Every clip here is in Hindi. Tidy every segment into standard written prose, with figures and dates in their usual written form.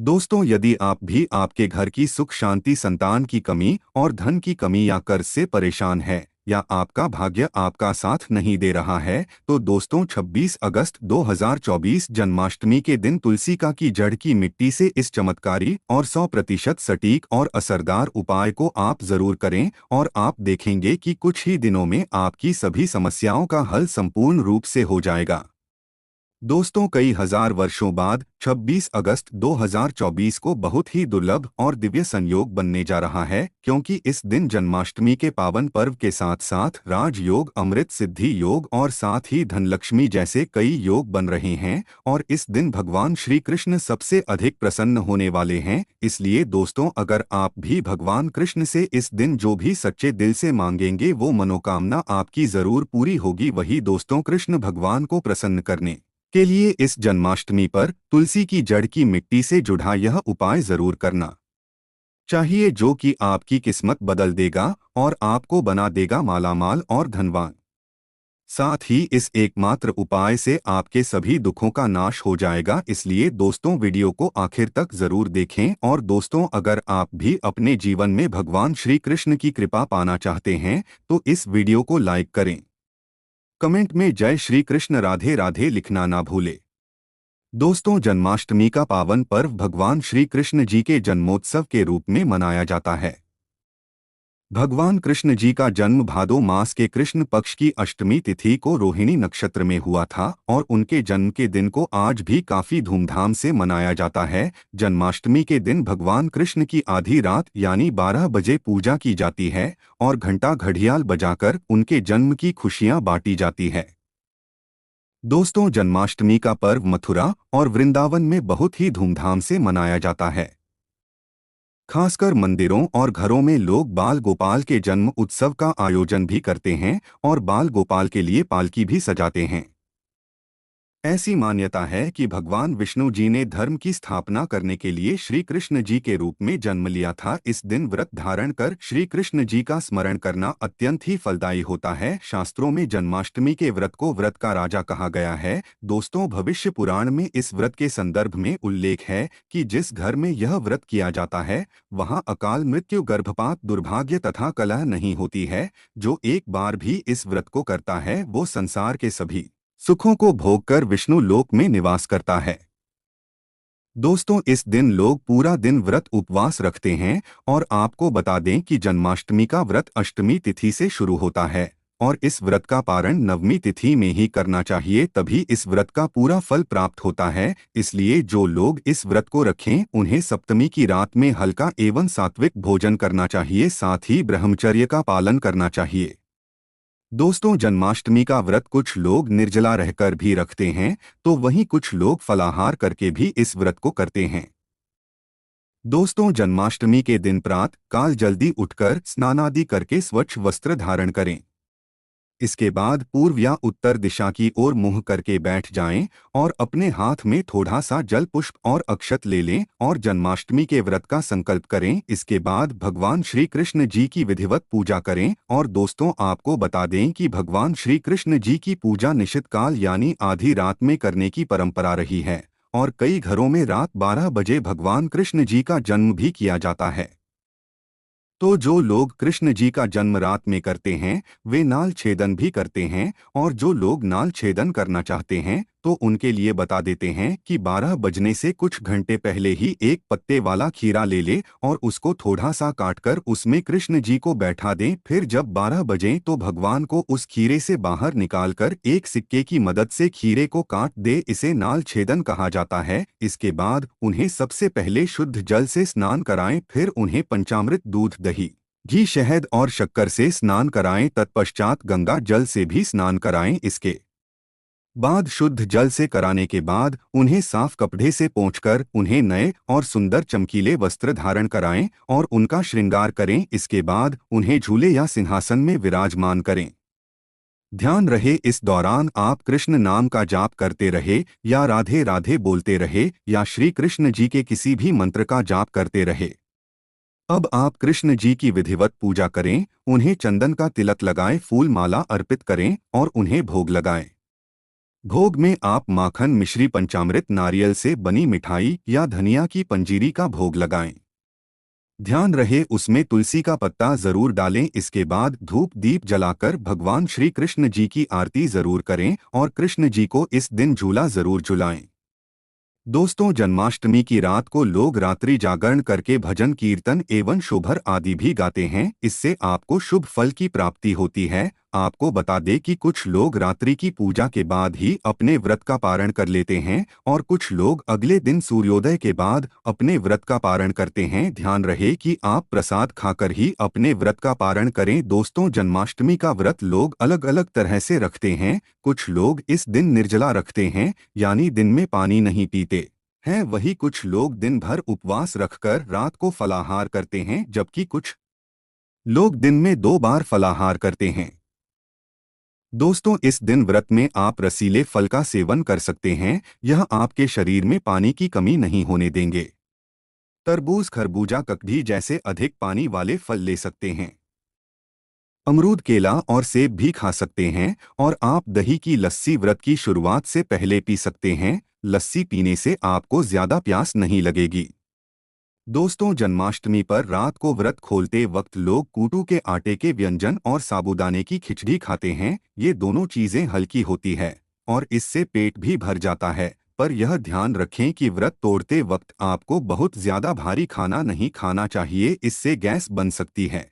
दोस्तों, यदि आप भी आपके घर की सुख शांति, संतान की कमी और धन की कमी या कर्ज से परेशान है या आपका भाग्य आपका साथ नहीं दे रहा है, तो दोस्तों 26 अगस्त 2024 जन्माष्टमी के दिन तुलसी का की जड़ की मिट्टी से इस चमत्कारी और 100% सटीक और असरदार उपाय को आप जरूर करें और आप देखेंगे कि कुछ ही दिनों में आपकी सभी समस्याओं का हल संपूर्ण रूप से हो जाएगा। दोस्तों, कई हजार वर्षों बाद 26 अगस्त 2024 को बहुत ही दुर्लभ और दिव्य संयोग बनने जा रहा है, क्योंकि इस दिन जन्माष्टमी के पावन पर्व के साथ साथ राजयोग, अमृत सिद्धि योग और साथ ही धनलक्ष्मी जैसे कई योग बन रहे हैं और इस दिन भगवान श्री कृष्ण सबसे अधिक प्रसन्न होने वाले हैं। इसलिए दोस्तों, अगर आप भी भगवान कृष्ण से इस दिन जो भी सच्चे दिल से मांगेंगे वो मनोकामना आपकी जरूर पूरी होगी। वही दोस्तों, कृष्ण भगवान को प्रसन्न करने के लिए इस जन्माष्टमी पर तुलसी की जड़ की मिट्टी से जुड़ा यह उपाय जरूर करना चाहिए, जो कि आपकी किस्मत बदल देगा और आपको बना देगा मालामाल और धनवान। साथ ही इस एकमात्र उपाय से आपके सभी दुखों का नाश हो जाएगा। इसलिए दोस्तों, वीडियो को आखिर तक जरूर देखें। और दोस्तों, अगर आप भी अपने जीवन में भगवान श्री कृष्ण की कृपा पाना चाहते हैं तो इस वीडियो को लाइक करें। कमेंट में जय श्री कृष्ण राधे राधे लिखना ना भूले। दोस्तों, जन्माष्टमी का पावन पर्व भगवान श्री कृष्ण जी के जन्मोत्सव के रूप में मनाया जाता है। भगवान कृष्ण जी का जन्म भादो मास के कृष्ण पक्ष की अष्टमी तिथि को रोहिणी नक्षत्र में हुआ था और उनके जन्म के दिन को आज भी काफी धूमधाम से मनाया जाता है। जन्माष्टमी के दिन भगवान कृष्ण की आधी रात यानी 12 बजे पूजा की जाती है और घंटा घड़ियाल बजाकर उनके जन्म की खुशियां बांटी जाती है। दोस्तों, जन्माष्टमी का पर्व मथुरा और वृंदावन में बहुत ही धूमधाम से मनाया जाता है। खासकर मंदिरों और घरों में लोग बाल गोपाल के जन्म उत्सव का आयोजन भी करते हैं और बाल गोपाल के लिए पालकी भी सजाते हैं। ऐसी मान्यता है कि भगवान विष्णु जी ने धर्म की स्थापना करने के लिए श्री कृष्ण जी के रूप में जन्म लिया था। इस दिन व्रत धारण कर श्री कृष्ण जी का स्मरण करना अत्यंत ही फलदायी होता है। शास्त्रों में जन्माष्टमी के व्रत को व्रत का राजा कहा गया है। दोस्तों, भविष्य पुराण में इस व्रत के संदर्भ में उल्लेख है कि जिस घर में यह व्रत किया जाता है वहां अकाल मृत्यु, गर्भपात, दुर्भाग्य तथा कलह नहीं होती है। जो एक बार भी इस व्रत को करता है वो संसार के सभी सुखों को भोगकर विष्णु लोक में निवास करता है। दोस्तों, इस दिन लोग पूरा दिन व्रत उपवास रखते हैं और आपको बता दें कि जन्माष्टमी का व्रत अष्टमी तिथि से शुरू होता है और इस व्रत का पारण नवमी तिथि में ही करना चाहिए, तभी इस व्रत का पूरा फल प्राप्त होता है। इसलिए जो लोग इस व्रत को रखें उन्हें सप्तमी की रात में हल्का एवं सात्विक भोजन करना चाहिए, साथ ही ब्रह्मचर्य का पालन करना चाहिए। दोस्तों, जन्माष्टमी का व्रत कुछ लोग निर्जला रहकर भी रखते हैं तो वहीं कुछ लोग फलाहार करके भी इस व्रत को करते हैं। दोस्तों, जन्माष्टमी के दिन प्रातः काल जल्दी उठकर स्नानादि करके स्वच्छ वस्त्र धारण करें। इसके बाद पूर्व या उत्तर दिशा की ओर मुंह करके बैठ जाएं और अपने हाथ में थोड़ा सा जल, पुष्प और अक्षत ले लें और जन्माष्टमी के व्रत का संकल्प करें। इसके बाद भगवान श्री कृष्ण जी की विधिवत पूजा करें। और दोस्तों, आपको बता दें कि भगवान श्री कृष्ण जी की पूजा निशित काल यानी आधी रात में करने की परंपरा रही है और कई घरों में रात 12 बजे भगवान कृष्ण जी का जन्म भी किया जाता है। तो जो लोग कृष्ण जी का जन्म रात में करते हैं वे नाल छेदन भी करते हैं, और जो लोग नाल छेदन करना चाहते हैं तो उनके लिए बता देते हैं कि 12 बजने से कुछ घंटे पहले ही एक पत्ते वाला खीरा ले ले और उसको थोड़ा सा काटकर उसमें कृष्ण जी को बैठा दें। फिर जब 12 बजें तो भगवान को उस खीरे से बाहर निकालकर एक सिक्के की मदद से खीरे को काट दे। इसे नाल छेदन कहा जाता है। इसके बाद उन्हें सबसे पहले शुद्ध जल से स्नान कराएं, फिर उन्हें पंचामृत, दूध, दही, घी, शहद और शक्कर से स्नान कराएं। तत्पश्चात गंगा जल से भी स्नान कराएं। इसके बाद शुद्ध जल से कराने के बाद उन्हें साफ कपड़े से पोंछकर उन्हें नए और सुंदर चमकीले वस्त्र धारण कराएं और उनका श्रृंगार करें। इसके बाद उन्हें झूले या सिंहासन में विराजमान करें। ध्यान रहे, इस दौरान आप कृष्ण नाम का जाप करते रहे या राधे राधे बोलते रहे या श्री कृष्ण जी के किसी भी मंत्र का जाप करते रहे। अब आप कृष्ण जी की विधिवत पूजा करें, उन्हें चंदन का तिलक लगाएं, फूल माला अर्पित करें और उन्हें भोग लगाएं। भोग में आप माखन मिश्री पंचामृत नारियल से बनी मिठाई या धनिया की पंजीरी का भोग लगाएं। ध्यान रहे उसमें तुलसी का पत्ता जरूर डालें। इसके बाद धूप दीप जलाकर भगवान श्री कृष्ण जी की आरती जरूर करें और कृष्ण जी को इस दिन झूला जरूर झुलाएं। दोस्तों, जन्माष्टमी की रात को लोग रात्रि जागरण करके भजन कीर्तन एवं शोभर आदि भी गाते हैं। इससे आपको शुभ फल की प्राप्ति होती है। आपको बता दें कि कुछ लोग रात्रि की पूजा के बाद ही अपने व्रत का पारण कर लेते हैं और कुछ लोग अगले दिन सूर्योदय के बाद अपने व्रत का पारण करते हैं। ध्यान रहे कि आप प्रसाद खाकर ही अपने व्रत का पारण करें। दोस्तों, जन्माष्टमी का व्रत लोग अलग अलग तरह से रखते हैं। कुछ लोग इस दिन निर्जला रखते हैं, यानी दिन में पानी नहीं पीते हैं। वही कुछ लोग दिन भर उपवास रखकर रात को फलाहार करते हैं, जबकि कुछ लोग दिन में 2 बार फलाहार करते हैं। दोस्तों, इस दिन व्रत में आप रसीले फल का सेवन कर सकते हैं। यह आपके शरीर में पानी की कमी नहीं होने देंगे। तरबूज, खरबूजा, ककड़ी जैसे अधिक पानी वाले फल ले सकते हैं। अमरूद, केला और सेब भी खा सकते हैं और आप दही की लस्सी व्रत की शुरुआत से पहले पी सकते हैं। लस्सी पीने से आपको ज्यादा प्यास नहीं लगेगी। दोस्तों, जन्माष्टमी पर रात को व्रत खोलते वक्त लोग कूटू के आटे के व्यंजन और साबूदाने की खिचड़ी खाते हैं। ये दोनों चीजें हल्की होती है और इससे पेट भी भर जाता है। पर यह ध्यान रखें कि व्रत तोड़ते वक्त आपको बहुत ज्यादा भारी खाना नहीं खाना चाहिए, इससे गैस बन सकती है।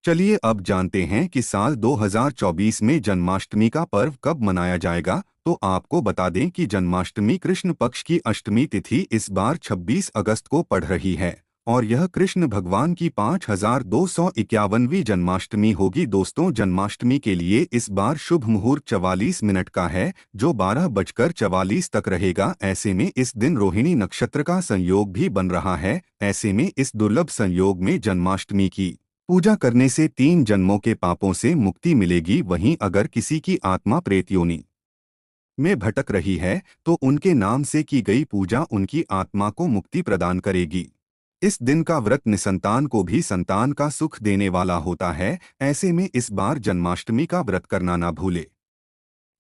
चलिए अब जानते हैं कि साल 2024 में जन्माष्टमी का पर्व कब मनाया जाएगा। तो आपको बता दें कि जन्माष्टमी कृष्ण पक्ष की अष्टमी तिथि इस बार 26 अगस्त को पड़ रही है और यह कृष्ण भगवान की 5251वीं जन्माष्टमी होगी। दोस्तों, जन्माष्टमी के लिए इस बार शुभ मुहूर्त 44 मिनट का है, जो 12:44 तक रहेगा। ऐसे में इस दिन रोहिणी नक्षत्र का संयोग भी बन रहा है। ऐसे में इस दुर्लभ संयोग में जन्माष्टमी की पूजा करने से 3 जन्मों के पापों से मुक्ति मिलेगी। वहीं अगर किसी की आत्मा प्रेत योनि में भटक रही है तो उनके नाम से की गई पूजा उनकी आत्मा को मुक्ति प्रदान करेगी। इस दिन का व्रत निसंतान को भी संतान का सुख देने वाला होता है। ऐसे में इस बार जन्माष्टमी का व्रत करना ना भूले।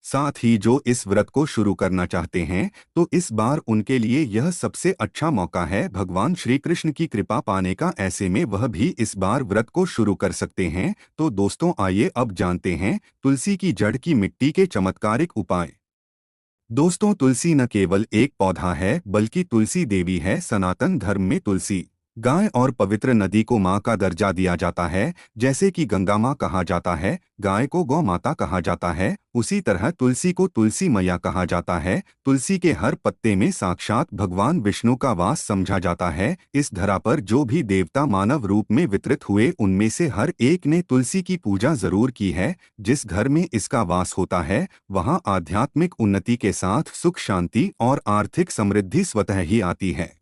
साथ ही जो इस व्रत को शुरू करना चाहते हैं तो इस बार उनके लिए यह सबसे अच्छा मौका है भगवान श्री कृष्ण की कृपा पाने का। ऐसे में वह भी इस बार व्रत को शुरू कर सकते हैं। तो दोस्तों, आइए अब जानते हैं तुलसी की जड़ की मिट्टी के चमत्कारिक उपाय। दोस्तों, तुलसी न केवल एक पौधा है बल्कि तुलसी देवी है। सनातन धर्म में तुलसी गाय और पवित्र नदी को माँ का दर्जा दिया जाता है। जैसे कि गंगा माँ कहा जाता है, गाय को गौ माता कहा जाता है, उसी तरह तुलसी को तुलसी मैया कहा जाता है। तुलसी के हर पत्ते में साक्षात भगवान विष्णु का वास समझा जाता है। इस धरा पर जो भी देवता मानव रूप में वितरित हुए उनमें से हर एक ने तुलसी की पूजा जरूर की है। जिस घर में इसका वास होता है वहाँ आध्यात्मिक उन्नति के साथ सुख शांति और आर्थिक समृद्धि स्वतः ही आती है।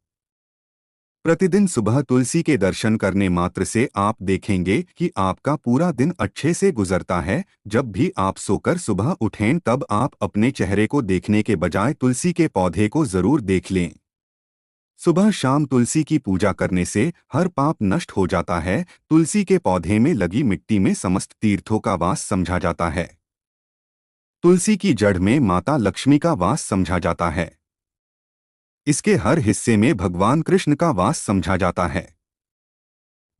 प्रतिदिन सुबह तुलसी के दर्शन करने मात्र से आप देखेंगे कि आपका पूरा दिन अच्छे से गुजरता है। जब भी आप सोकर सुबह उठें तब आप अपने चेहरे को देखने के बजाय तुलसी के पौधे को जरूर देख लें। सुबह शाम तुलसी की पूजा करने से हर पाप नष्ट हो जाता है। तुलसी के पौधे में लगी मिट्टी में समस्त तीर्थों का वास समझा जाता है। तुलसी की जड़ में माता लक्ष्मी का वास समझा जाता है। इसके हर हिस्से में भगवान कृष्ण का वास समझा जाता है।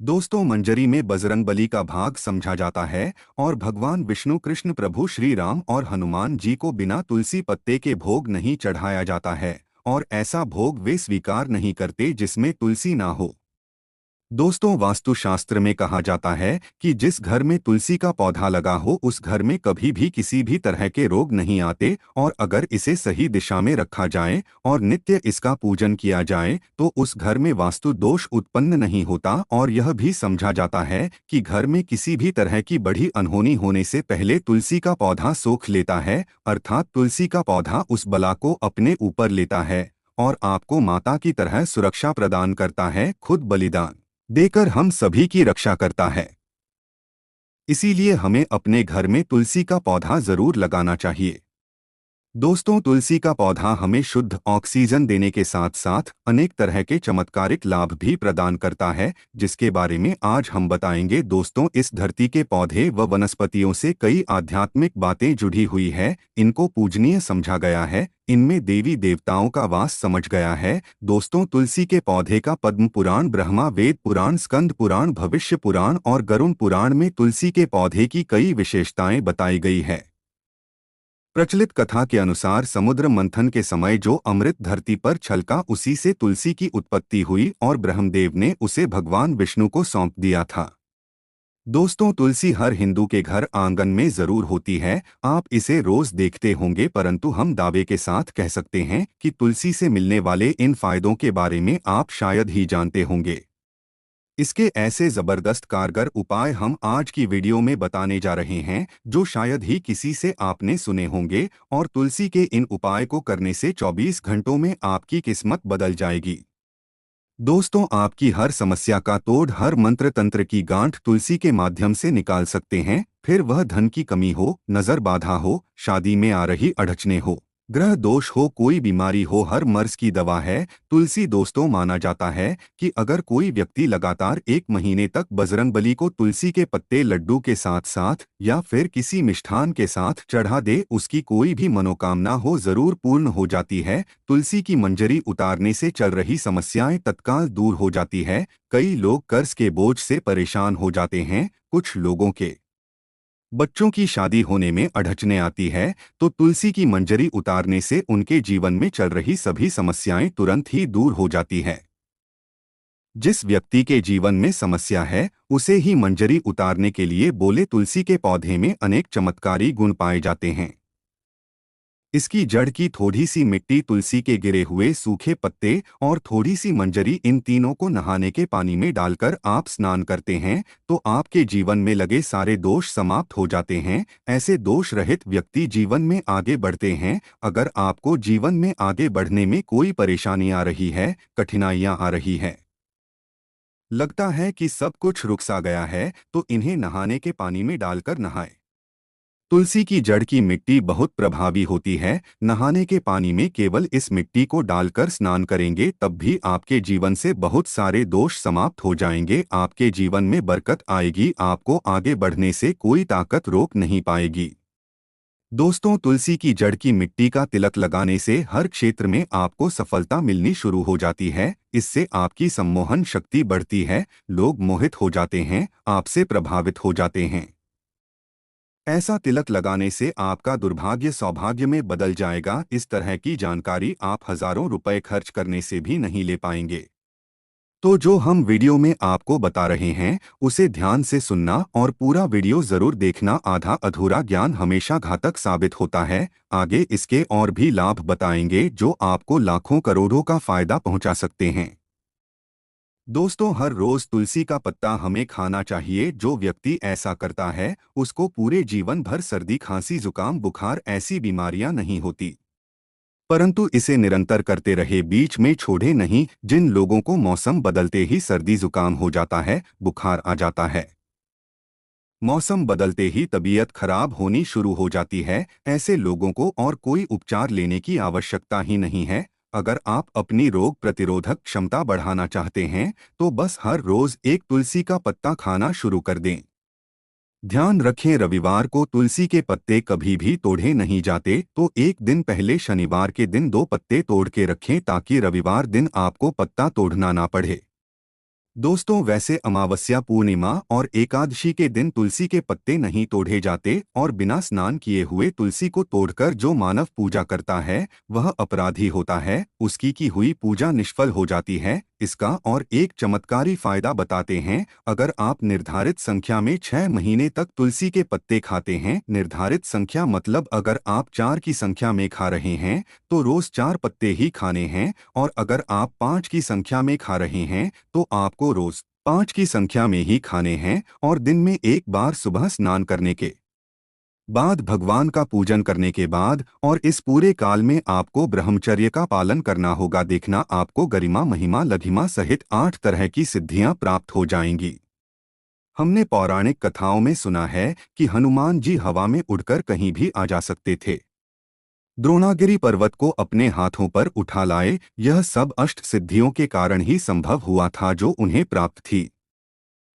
दोस्तों, मंजरी में बजरंगबली का भाग समझा जाता है और भगवान विष्णु, कृष्ण प्रभु श्री राम और हनुमान जी को बिना तुलसी पत्ते के भोग नहीं चढ़ाया जाता है और ऐसा भोग वे स्वीकार नहीं करते जिसमें तुलसी ना हो। दोस्तों, वास्तुशास्त्र में कहा जाता है कि जिस घर में तुलसी का पौधा लगा हो उस घर में कभी भी किसी भी तरह के रोग नहीं आते और अगर इसे सही दिशा में रखा जाए और नित्य इसका पूजन किया जाए तो उस घर में वास्तु दोष उत्पन्न नहीं होता। और यह भी समझा जाता है कि घर में किसी भी तरह की बड़ी अनहोनी होने से पहले तुलसी का पौधा सोख लेता है, अर्थात तुलसी का पौधा उस बला को अपने ऊपर लेता है और आपको माता की तरह सुरक्षा प्रदान करता है। खुद बलिदान देकर हम सभी की रक्षा करता है। इसीलिए हमें अपने घर में तुलसी का पौधा जरूर लगाना चाहिए। दोस्तों, तुलसी का पौधा हमें शुद्ध ऑक्सीजन देने के साथ साथ अनेक तरह के चमत्कारिक लाभ भी प्रदान करता है, जिसके बारे में आज हम बताएंगे। दोस्तों, इस धरती के पौधे व वनस्पतियों से कई आध्यात्मिक बातें जुड़ी हुई है। इनको पूजनीय समझा गया है, इनमें देवी देवताओं का वास समझ गया है। दोस्तों, तुलसी के पौधे का पद्म पुराण, ब्रह्मा वेद पुराण, स्कंद पुराण, भविष्य पुराण और गरुण पुराण में तुलसी के पौधे की कई विशेषताएं बताई गई है। प्रचलित कथा के अनुसार समुद्र मंथन के समय जो अमृत धरती पर छलका, उसी से तुलसी की उत्पत्ति हुई और ब्रह्मदेव ने उसे भगवान विष्णु को सौंप दिया था। दोस्तों, तुलसी हर हिंदू के घर आंगन में जरूर होती है। आप इसे रोज देखते होंगे, परंतु हम दावे के साथ कह सकते हैं कि तुलसी से मिलने वाले इन फायदों के बारे में आप शायद ही जानते होंगे। इसके ऐसे जबरदस्त कारगर उपाय हम आज की वीडियो में बताने जा रहे हैं, जो शायद ही किसी से आपने सुने होंगे। और तुलसी के इन उपाय को करने से 24 घंटों में आपकी किस्मत बदल जाएगी। दोस्तों, आपकी हर समस्या का तोड़, हर मंत्र तंत्र की गांठ तुलसी के माध्यम से निकाल सकते हैं। फिर वह धन की कमी हो, नजर बाधा हो, शादी में आ रही अड़चने हो, ग्रह दोष हो, कोई बीमारी हो, हर मर्ज की दवा है तुलसी। दोस्तों, माना जाता है कि अगर कोई व्यक्ति लगातार 1 महीने तक बजरंगबली को तुलसी के पत्ते लड्डू के साथ साथ या फिर किसी मिष्ठान के साथ चढ़ा दे, उसकी कोई भी मनोकामना हो जरूर पूर्ण हो जाती है। तुलसी की मंजरी उतारने से चल रही समस्याएं तत्काल दूर हो जाती है। कई लोग कर्ज के बोझ से परेशान हो जाते हैं, कुछ लोगों के बच्चों की शादी होने में अड़चने आती है, तो तुलसी की मंजरी उतारने से उनके जीवन में चल रही सभी समस्याएं तुरंत ही दूर हो जाती है। जिस व्यक्ति के जीवन में समस्या है, उसे ही मंजरी उतारने के लिए बोले तुलसी के पौधे में अनेक चमत्कारी गुण पाए जाते हैं। इसकी जड़ की थोड़ी सी मिट्टी, तुलसी के गिरे हुए सूखे पत्ते और थोड़ी सी मंजरी, इन तीनों को नहाने के पानी में डालकर आप स्नान करते हैं तो आपके जीवन में लगे सारे दोष समाप्त हो जाते हैं। ऐसे दोष रहित व्यक्ति जीवन में आगे बढ़ते हैं। अगर आपको जीवन में आगे बढ़ने में कोई परेशानी आ रही है, कठिनाइयां आ रही है, लगता है कि सब कुछ रुक सा गया है, तो इन्हें नहाने के पानी में डालकर नहाएं। तुलसी की जड़ की मिट्टी बहुत प्रभावी होती है। नहाने के पानी में केवल इस मिट्टी को डालकर स्नान करेंगे, तब भी आपके जीवन से बहुत सारे दोष समाप्त हो जाएंगे। आपके जीवन में बरकत आएगी, आपको आगे बढ़ने से कोई ताकत रोक नहीं पाएगी। दोस्तों, तुलसी की जड़ की मिट्टी का तिलक लगाने से हर क्षेत्र में आपको सफलता मिलनी शुरू हो जाती है। इससे आपकी सम्मोहन शक्ति बढ़ती है, लोग मोहित हो जाते हैं, आपसे प्रभावित हो जाते हैं। ऐसा तिलक लगाने से आपका दुर्भाग्य सौभाग्य में बदल जाएगा। इस तरह की जानकारी आप हजारों रुपए खर्च करने से भी नहीं ले पाएंगे। तो जो हम वीडियो में आपको बता रहे हैं, उसे ध्यान से सुनना और पूरा वीडियो जरूर देखना। आधा अधूरा ज्ञान हमेशा घातक साबित होता है। आगे इसके और भी लाभ बताएंगे, जो आपको लाखों करोड़ों का फायदा पहुंचा सकते हैं। दोस्तों, हर रोज तुलसी का पत्ता हमें खाना चाहिए। जो व्यक्ति ऐसा करता है, उसको पूरे जीवन भर सर्दी, खांसी, जुकाम, बुखार ऐसी बीमारियां नहीं होती। परंतु इसे निरंतर करते रहे, बीच में छोड़े नहीं। जिन लोगों को मौसम बदलते ही सर्दी जुकाम हो जाता है, बुखार आ जाता है, मौसम बदलते ही तबीयत खराब होनी शुरू हो जाती है, ऐसे लोगों को और कोई उपचार लेने की आवश्यकता ही नहीं है। अगर आप अपनी रोग प्रतिरोधक क्षमता बढ़ाना चाहते हैं, तो बस हर रोज एक तुलसी का पत्ता खाना शुरू कर दें। ध्यान रखें, रविवार को तुलसी के पत्ते कभी भी तोड़े नहीं जाते, तो एक दिन पहले शनिवार के दिन 2 पत्ते तोड़ के रखें, ताकि रविवार दिन आपको पत्ता तोड़ना ना पड़े। दोस्तों, वैसे अमावस्या, पूर्णिमा और एकादशी के दिन तुलसी के पत्ते नहीं तोड़े जाते, और बिना स्नान किए हुए तुलसी को तोड़कर जो मानव पूजा करता है, वह अपराधी होता है। उसकी की हुई पूजा निष्फल हो जाती है। इसका और एक चमत्कारी फायदा बताते हैं। अगर आप निर्धारित संख्या में 6 महीने तक तुलसी के पत्ते खाते हैं, निर्धारित संख्या मतलब अगर आप 4 की संख्या में खा रहे हैं, तो रोज 4 पत्ते ही खाने हैं। और अगर आप 5 की संख्या में खा रहे हैं, तो आपको रोज 5 की संख्या में ही खाने हैं। और दिन में एक बार सुबह स्नान करने के बाद, भगवान का पूजन करने के बाद, और इस पूरे काल में आपको ब्रह्मचर्य का पालन करना होगा। देखना, आपको गरिमा, महिमा, लघिमा सहित 8 तरह की सिद्धियां प्राप्त हो जाएंगी। हमने पौराणिक कथाओं में सुना है कि हनुमान जी हवा में उड़कर कहीं भी आ जा सकते थे। द्रोणागिरी पर्वत को अपने हाथों पर उठा लाए। यह सब अष्ट सिद्धियों के कारण ही संभव हुआ था जो उन्हें प्राप्त थी।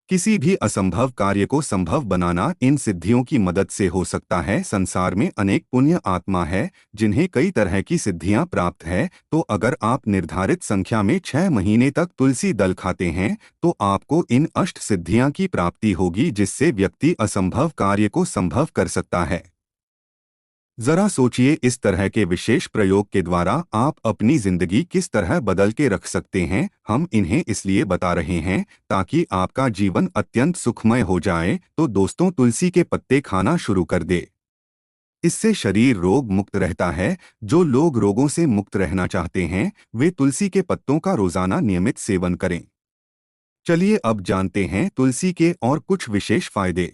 किसी भी असंभव कार्य को संभव बनाना इन सिद्धियों की मदद से हो सकता है। संसार में अनेक पुण्य आत्मा है जिन्हें कई तरह की सिद्धियां प्राप्त है। तो अगर आप निर्धारित संख्या में 6 महीने तक तुलसी दल खाते हैं तो आपको इन अष्ट सिद्धियां की प्राप्ति होगी, जिससे व्यक्ति असंभव कार्य को संभव कर सकता है। जरा सोचिए, इस तरह के विशेष प्रयोग के द्वारा आप अपनी जिंदगी किस तरह बदल के रख सकते हैं। हम इन्हें इसलिए बता रहे हैं ताकि आपका जीवन अत्यंत सुखमय हो जाए। तो दोस्तों, तुलसी के पत्ते खाना शुरू कर दे। इससे शरीर रोग मुक्त रहता है। जो लोग रोगों से मुक्त रहना चाहते हैं वे तुलसी के पत्तों का रोजाना नियमित सेवन करें। चलिए अब जानते हैं तुलसी के और कुछ विशेष फायदे।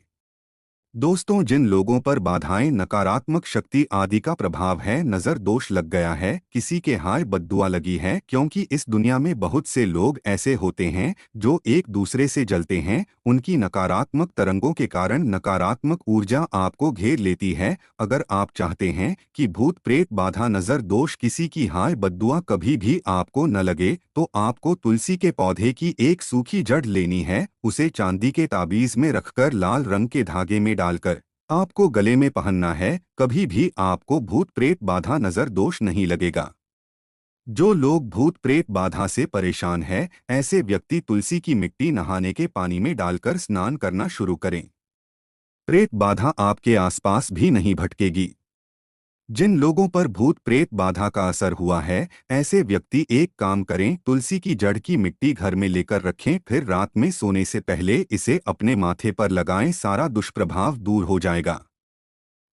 दोस्तों, जिन लोगों पर बाधाएं, नकारात्मक शक्ति आदि का प्रभाव है, नजर दोष लग गया है, किसी के हाय बद्दुआ लगी है, क्योंकि इस दुनिया में बहुत से लोग ऐसे होते हैं जो एक दूसरे से जलते हैं। उनकी नकारात्मक तरंगों के कारण नकारात्मक ऊर्जा आपको घेर लेती है। अगर आप चाहते हैं कि भूत प्रेत बाधा नजर दोष किसी की हाय बद्दुआ कभी भी आपको न लगे तो आपको तुलसी के पौधे की एक सूखी जड़ लेनी है। उसे चांदी के ताबीज में रखकर लाल रंग के धागे में डालकर आपको गले में पहनना है। कभी भी आपको भूत प्रेत बाधा नजर दोष नहीं लगेगा। जो लोग भूत प्रेत बाधा से परेशान है, ऐसे व्यक्ति तुलसी की मिट्टी नहाने के पानी में डालकर स्नान करना शुरू करें। प्रेत बाधा आपके आसपास भी नहीं भटकेगी। जिन लोगों पर भूत प्रेत बाधा का असर हुआ है, ऐसे व्यक्ति एक काम करें, तुलसी की जड़ की मिट्टी घर में लेकर रखें, फिर रात में सोने से पहले इसे अपने माथे पर लगाएं। सारा दुष्प्रभाव दूर हो जाएगा।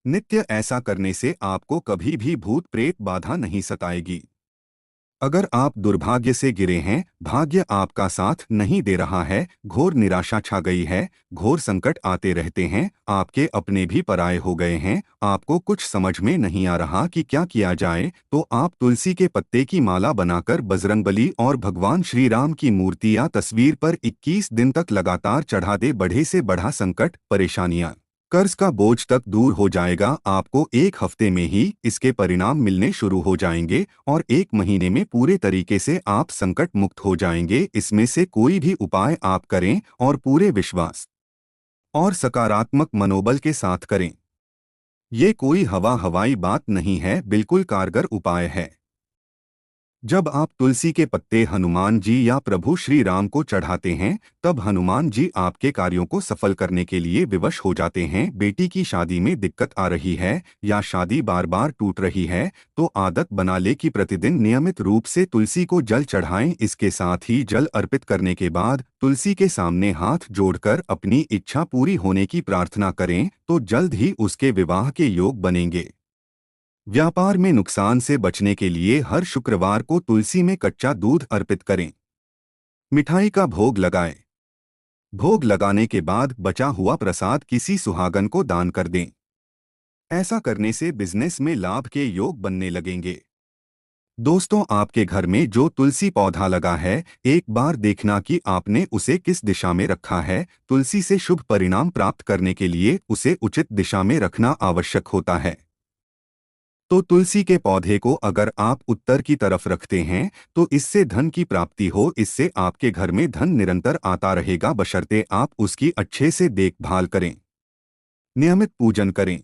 नित्य ऐसा करने से आपको कभी भी भूत प्रेत बाधा नहीं सताएगी। अगर आप दुर्भाग्य से गिरे हैं, भाग्य आपका साथ नहीं दे रहा है, घोर निराशा छा गई है, घोर संकट आते रहते हैं, आपके अपने भी पराये हो गए हैं, आपको कुछ समझ में नहीं आ रहा कि क्या किया जाए, तो आप तुलसी के पत्ते की माला बनाकर बजरंगबली और भगवान श्री राम की मूर्ति या तस्वीर पर 21 दिन तक लगातार चढ़ा दे। बढ़े से बढ़ा संकट, परेशानियां, कर्ज का बोझ तक दूर हो जाएगा। आपको एक हफ्ते में ही इसके परिणाम मिलने शुरू हो जाएंगे और 1 महीने में पूरे तरीके से आप संकट मुक्त हो जाएंगे। इसमें से कोई भी उपाय आप करें और पूरे विश्वास और सकारात्मक मनोबल के साथ करें। ये कोई हवाई बात नहीं है, बिल्कुल कारगर उपाय है। जब आप तुलसी के पत्ते हनुमान जी या प्रभु श्री राम को चढ़ाते हैं, तब हनुमान जी आपके कार्यों को सफल करने के लिए विवश हो जाते हैं। बेटी की शादी में दिक्कत आ रही है या शादी बार बार टूट रही है, तो आदत बना ले कि प्रतिदिन नियमित रूप से तुलसी को जल चढ़ाएं। इसके साथ ही जल अर्पित करने के बाद तुलसी के सामने हाथ जोड़कर अपनी इच्छा पूरी होने की प्रार्थना करें, तो जल्द ही उसके विवाह के योग बनेंगे। व्यापार में नुकसान से बचने के लिए हर शुक्रवार को तुलसी में कच्चा दूध अर्पित करें। मिठाई का भोग लगाएं। भोग लगाने के बाद बचा हुआ प्रसाद किसी सुहागन को दान कर दें। ऐसा करने से बिजनेस में लाभ के योग बनने लगेंगे। दोस्तों, आपके घर में जो तुलसी पौधा लगा है, एक बार देखना कि आपने उसे किस दिशा में रखा है। तुलसी से शुभ परिणाम प्राप्त करने के लिए उसे उचित दिशा में रखना आवश्यक होता है। तो तुलसी के पौधे को अगर आप उत्तर की तरफ रखते हैं तो इससे धन की प्राप्ति हो। इससे आपके घर में धन निरंतर आता रहेगा, बशर्ते आप उसकी अच्छे से देखभाल करें, नियमित पूजन करें।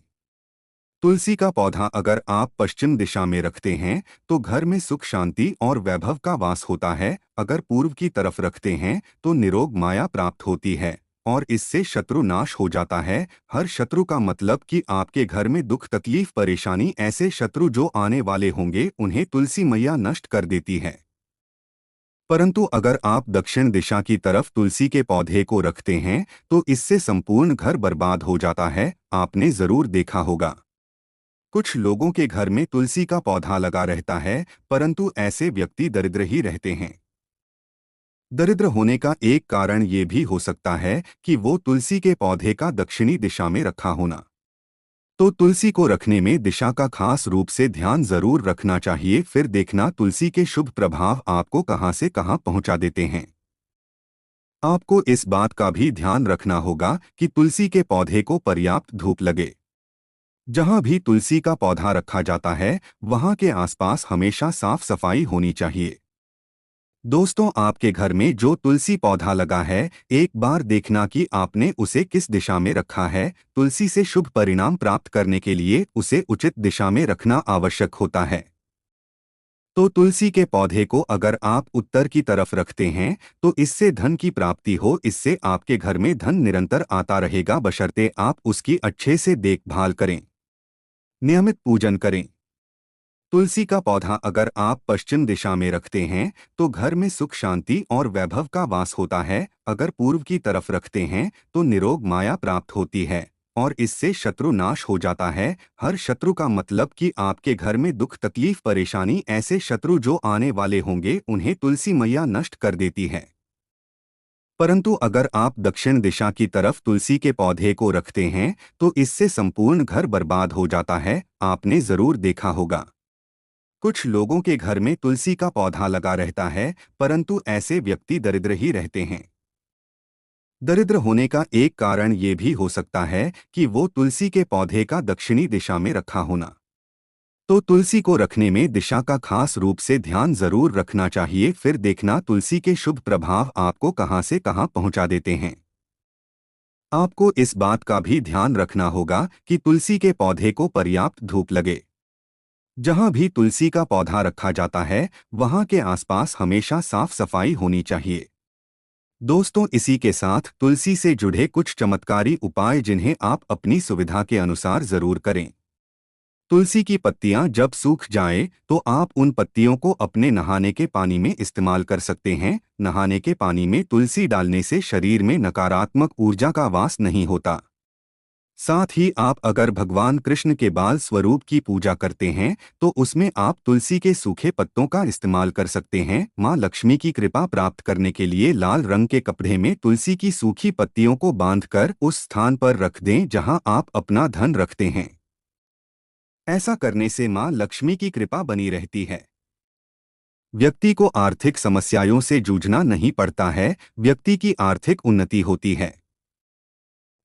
तुलसी का पौधा अगर आप पश्चिम दिशा में रखते हैं तो घर में सुख शांति और वैभव का वास होता है। अगर पूर्व की तरफ रखते हैं तो निरोग माया प्राप्त होती है और इससे शत्रु नाश हो जाता है। हर शत्रु का मतलब कि आपके घर में दुख तकलीफ परेशानी, ऐसे शत्रु जो आने वाले होंगे उन्हें तुलसी मैया नष्ट कर देती है। परंतु अगर आप दक्षिण दिशा की तरफ तुलसी के पौधे को रखते हैं तो इससे संपूर्ण घर बर्बाद हो जाता है। आपने जरूर देखा होगा, कुछ लोगों के घर में तुलसी का पौधा लगा रहता है, परंतु ऐसे व्यक्ति दरिद्र ही रहते हैं। दरिद्र होने का एक कारण ये भी हो सकता है कि वो तुलसी के पौधे का दक्षिणी दिशा में रखा होना। तो तुलसी को रखने में दिशा का खास रूप से ध्यान जरूर रखना चाहिए। फिर देखना तुलसी के शुभ प्रभाव आपको कहां से कहां पहुंचा देते हैं। आपको इस बात का भी ध्यान रखना होगा कि तुलसी के पौधे को पर्याप्त धूप लगे। जहाँ भी तुलसी का पौधा रखा जाता है वहाँ के आसपास हमेशा साफ सफाई होनी चाहिए। दोस्तों, आपके घर में जो तुलसी पौधा लगा है, एक बार देखना कि आपने उसे किस दिशा में रखा है। तुलसी से शुभ परिणाम प्राप्त करने के लिए उसे उचित दिशा में रखना आवश्यक होता है। तो तुलसी के पौधे को अगर आप उत्तर की तरफ रखते हैं तो इससे धन की प्राप्ति हो, इससे आपके घर में धन निरंतर आता रहेगा, बशर्ते आप उसकी अच्छे से देखभाल करें, नियमित पूजन करें। तुलसी का पौधा अगर आप पश्चिम दिशा में रखते हैं तो घर में सुख शांति और वैभव का वास होता है। अगर पूर्व की तरफ रखते हैं तो निरोग माया प्राप्त होती है और इससे शत्रु नाश हो जाता है। हर शत्रु का मतलब कि आपके घर में दुख तकलीफ परेशानी, ऐसे शत्रु जो आने वाले होंगे उन्हें तुलसी मैया नष्ट कर देती है। परंतु अगर आप दक्षिण दिशा की तरफ तुलसी के पौधे को रखते हैं तो इससे संपूर्ण घर बर्बाद हो जाता है। आपने जरूर देखा होगा, कुछ लोगों के घर में तुलसी का पौधा लगा रहता है परंतु ऐसे व्यक्ति दरिद्र ही रहते हैं। दरिद्र होने का एक कारण ये भी हो सकता है कि वो तुलसी के पौधे का दक्षिणी दिशा में रखा होना। तो तुलसी को रखने में दिशा का खास रूप से ध्यान जरूर रखना चाहिए। फिर देखना तुलसी के शुभ प्रभाव आपको कहां से कहां पहुंचा देते हैं। आपको इस बात का भी ध्यान रखना होगा कि तुलसी के पौधे को पर्याप्त धूप लगे। जहां भी तुलसी का पौधा रखा जाता है वहां के आसपास हमेशा साफ सफाई होनी चाहिए। दोस्तों, इसी के साथ तुलसी से जुड़े कुछ चमत्कारी उपाय जिन्हें आप अपनी सुविधा के अनुसार जरूर करें। तुलसी की पत्तियां जब सूख जाएं तो आप उन पत्तियों को अपने नहाने के पानी में इस्तेमाल कर सकते हैं। नहाने के पानी में तुलसी डालने से शरीर में नकारात्मक ऊर्जा का वास नहीं होता। साथ ही आप अगर भगवान कृष्ण के बाल स्वरूप की पूजा करते हैं तो उसमें आप तुलसी के सूखे पत्तों का इस्तेमाल कर सकते हैं। मां लक्ष्मी की कृपा प्राप्त करने के लिए लाल रंग के कपड़े में तुलसी की सूखी पत्तियों को बांधकर उस स्थान पर रख दें जहां आप अपना धन रखते हैं। ऐसा करने से मां लक्ष्मी की कृपा बनी रहती है। व्यक्ति को आर्थिक समस्याओं से जूझना नहीं पड़ता है, व्यक्ति की आर्थिक उन्नति होती है।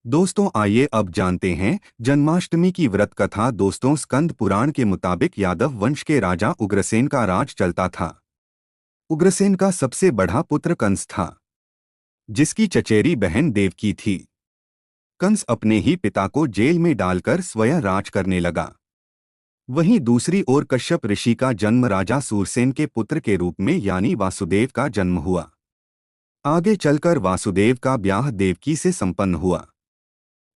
दोस्तों, आइए अब जानते हैं जन्माष्टमी की व्रत कथा। दोस्तों, स्कंद पुराण के मुताबिक यादव वंश के राजा उग्रसेन का राज चलता था। उग्रसेन का सबसे बड़ा पुत्र कंस था, जिसकी चचेरी बहन देवकी थी। कंस अपने ही पिता को जेल में डालकर स्वयं राज करने लगा। वहीं दूसरी ओर कश्यप ऋषि का जन्म राजा सूरसेन के पुत्र के रूप में यानी वासुदेव का जन्म हुआ। आगे चलकर वासुदेव का ब्याह देवकी से संपन्न हुआ।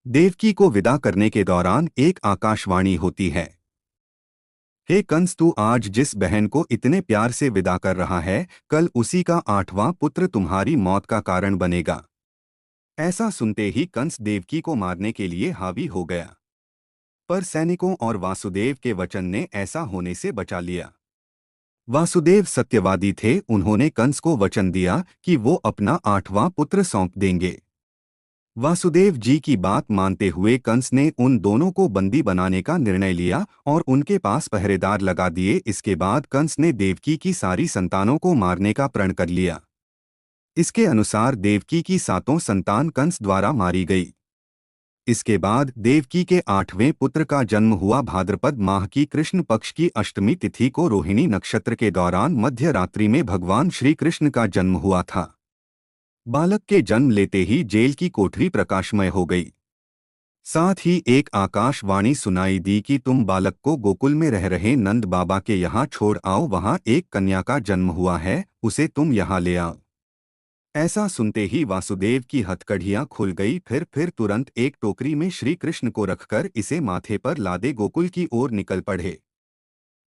देवकी को विदा करने के दौरान एक आकाशवाणी होती है, हे कंस, तू आज जिस बहन को इतने प्यार से विदा कर रहा है, कल उसी का 8वां पुत्र तुम्हारी मौत का कारण बनेगा। ऐसा सुनते ही कंस देवकी को मारने के लिए हावी हो गया, पर सैनिकों और वासुदेव के वचन ने ऐसा होने से बचा लिया। वासुदेव सत्यवादी थे, उन्होंने कंस को वचन दिया कि वो अपना 8वां पुत्र सौंप देंगे। वासुदेव जी की बात मानते हुए कंस ने उन दोनों को बंदी बनाने का निर्णय लिया और उनके पास पहरेदार लगा दिए। इसके बाद कंस ने देवकी की सारी संतानों को मारने का प्रण कर लिया। इसके अनुसार देवकी की 7 संतान कंस द्वारा मारी गई। इसके बाद देवकी के 8वें पुत्र का जन्म हुआ। भाद्रपद माह की कृष्ण पक्ष की अष्टमी तिथि को रोहिणी नक्षत्र के दौरान मध्य रात्रि में भगवान श्री कृष्ण का जन्म हुआ था। बालक के जन्म लेते ही जेल की कोठरी प्रकाशमय हो गई। साथ ही एक आकाशवाणी सुनाई दी कि तुम बालक को गोकुल में रह रहे नंद बाबा के यहाँ छोड़ आओ, वहाँ एक कन्या का जन्म हुआ है, उसे तुम यहाँ ले आओ। ऐसा सुनते ही वासुदेव की हथकड़ियाँ खुल गई। फिर तुरंत एक टोकरी में श्री कृष्ण को रखकर इसे माथे पर लादे गोकुल की ओर निकल पड़े।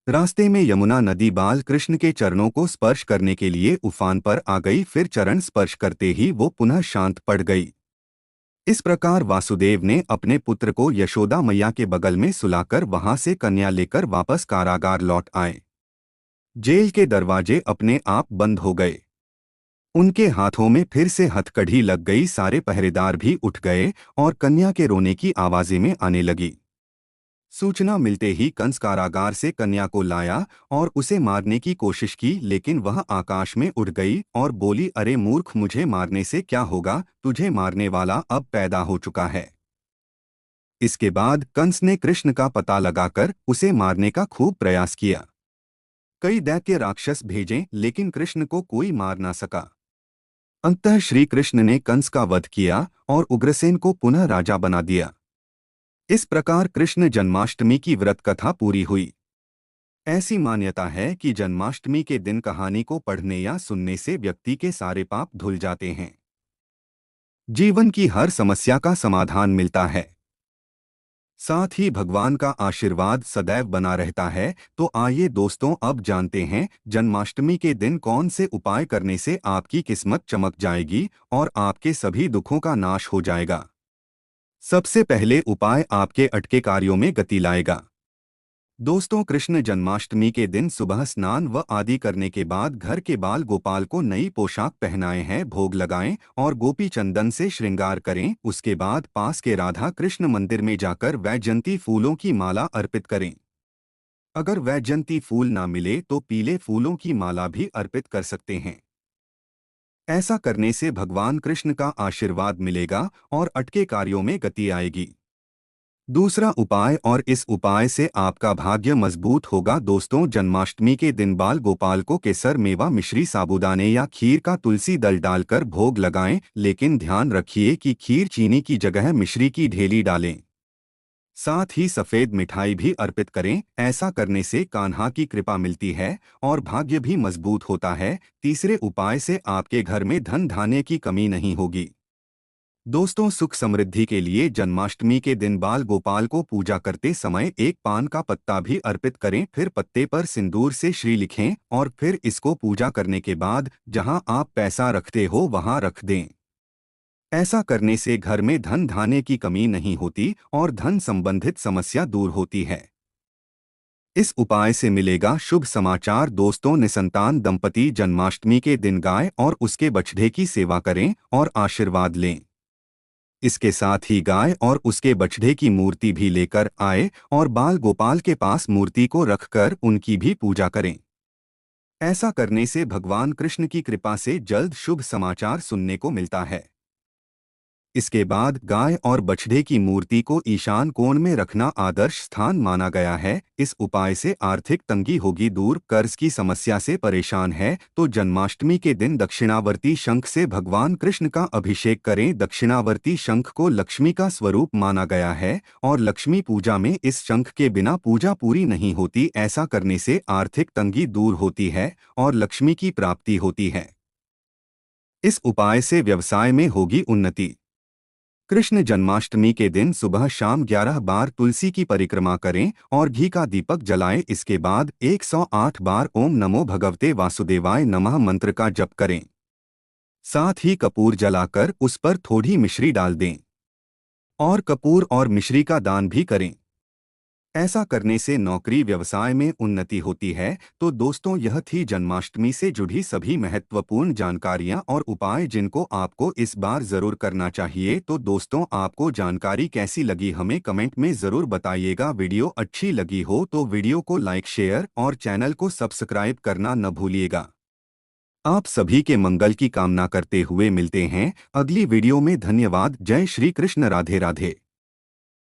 रास्ते में यमुना नदी बाल कृष्ण के चरणों को स्पर्श करने के लिए उफान पर आ गई, फिर चरण स्पर्श करते ही वो पुनः शांत पड़ गई। इस प्रकार वासुदेव ने अपने पुत्र को यशोदा मैया के बगल में सुलाकर वहां से कन्या लेकर वापस कारागार लौट आए। जेल के दरवाजे अपने आप बंद हो गए। उनके हाथों में फिर से हथकड़ी लग गई, सारे पहरेदार भी उठ गए और कन्या के रोने की आवाजें में आने लगी। सूचना मिलते ही कंस कारागार से कन्या को लाया और उसे मारने की कोशिश की, लेकिन वह आकाश में उड़ गई और बोली, अरे मूर्ख, मुझे मारने से क्या होगा, तुझे मारने वाला अब पैदा हो चुका है। इसके बाद कंस ने कृष्ण का पता लगाकर उसे मारने का खूब प्रयास किया। कई दैत्य राक्षस भेजे लेकिन कृष्ण को कोई मार ना सका। अंततः श्री कृष्ण ने कंस का वध किया और उग्रसेन को पुनः राजा बना दिया। इस प्रकार कृष्ण जन्माष्टमी की व्रत कथा पूरी हुई। ऐसी मान्यता है कि जन्माष्टमी के दिन कहानी को पढ़ने या सुनने से व्यक्ति के सारे पाप धुल जाते हैं। जीवन की हर समस्या का समाधान मिलता है। साथ ही भगवान का आशीर्वाद सदैव बना रहता है। तो आइए दोस्तों, अब जानते हैं जन्माष्टमी के दिन कौन से उपाय करने से आपकी किस्मत चमक जाएगी और आपके सभी दुखों का नाश हो जाएगा। सबसे पहले उपाय आपके अटके कार्यों में गति लाएगा। दोस्तों, कृष्ण जन्माष्टमी के दिन सुबह स्नान व आदि करने के बाद घर के बाल गोपाल को नई पोशाक पहनाए हैं, भोग लगाएं और गोपी चंदन से श्रृंगार करें। उसके बाद पास के राधा कृष्ण मंदिर में जाकर वैजयंती फूलों की माला अर्पित करें। अगर वैजयंती फूल ना मिले तो पीले फूलों की माला भी अर्पित कर सकते हैं। ऐसा करने से भगवान कृष्ण का आशीर्वाद मिलेगा और अटके कार्यों में गति आएगी। दूसरा उपाय, और इस उपाय से आपका भाग्य मजबूत होगा। दोस्तों, जन्माष्टमी के दिन बाल गोपाल को केसर, मेवा, मिश्री, साबूदाने या खीर का तुलसी दल डालकर भोग लगाएं, लेकिन ध्यान रखिए कि खीर चीनी की जगह मिश्री की ढेली डालें। साथ ही सफेद मिठाई भी अर्पित करें। ऐसा करने से कान्हा की कृपा मिलती है और भाग्य भी मजबूत होता है। तीसरे उपाय से आपके घर में धन धान्य की कमी नहीं होगी। दोस्तों, सुख समृद्धि के लिए जन्माष्टमी के दिन बाल गोपाल को पूजा करते समय एक पान का पत्ता भी अर्पित करें। फिर पत्ते पर सिंदूर से श्री लिखें और फिर इसको पूजा करने के बाद जहां आप पैसा रखते हो वहां रख दें। ऐसा करने से घर में धन धान्य की कमी नहीं होती और धन संबंधित समस्या दूर होती है। इस उपाय से मिलेगा शुभ समाचार। दोस्तों, निसंतान दंपति जन्माष्टमी के दिन गाय और उसके बछड़े की सेवा करें और आशीर्वाद लें। इसके साथ ही गाय और उसके बछड़े की मूर्ति भी लेकर आए और बाल गोपाल के पास मूर्ति को रखकर उनकी भी पूजा करें। ऐसा करने से भगवान कृष्ण की कृपा से जल्द शुभ समाचार सुनने को मिलता है। इसके बाद गाय और बछड़े की मूर्ति को ईशान कोण में रखना आदर्श स्थान माना गया है। इस उपाय से आर्थिक तंगी होगी दूर। कर्ज की समस्या से परेशान है तो जन्माष्टमी के दिन दक्षिणावर्ती शंख से भगवान कृष्ण का अभिषेक करें। दक्षिणावर्ती शंख को लक्ष्मी का स्वरूप माना गया है और लक्ष्मी पूजा में इस शंख के बिना पूजा पूरी नहीं होती। ऐसा करने से आर्थिक तंगी दूर होती है और लक्ष्मी की प्राप्ति होती है। इस उपाय से व्यवसाय में होगी उन्नति। कृष्ण जन्माष्टमी के दिन सुबह शाम 11 बार तुलसी की परिक्रमा करें और घी का दीपक जलाएं। इसके बाद 108 बार ओम नमो भगवते वासुदेवाय नमः मंत्र का जप करें। साथ ही कपूर जलाकर उस पर थोड़ी मिश्री डाल दें और कपूर और मिश्री का दान भी करें। ऐसा करने से नौकरी व्यवसाय में उन्नति होती है। तो दोस्तों, यह थी जन्माष्टमी से जुड़ी सभी महत्वपूर्ण जानकारियां और उपाय जिनको आपको इस बार जरूर करना चाहिए। तो दोस्तों, आपको जानकारी कैसी लगी हमें कमेंट में जरूर बताइएगा। वीडियो अच्छी लगी हो तो वीडियो को लाइक, शेयर और चैनल को सब्सक्राइब करना न भूलिएगा। आप सभी के मंगल की कामना करते हुए मिलते हैं अगली वीडियो में। धन्यवाद। जय श्री कृष्ण। राधे राधे।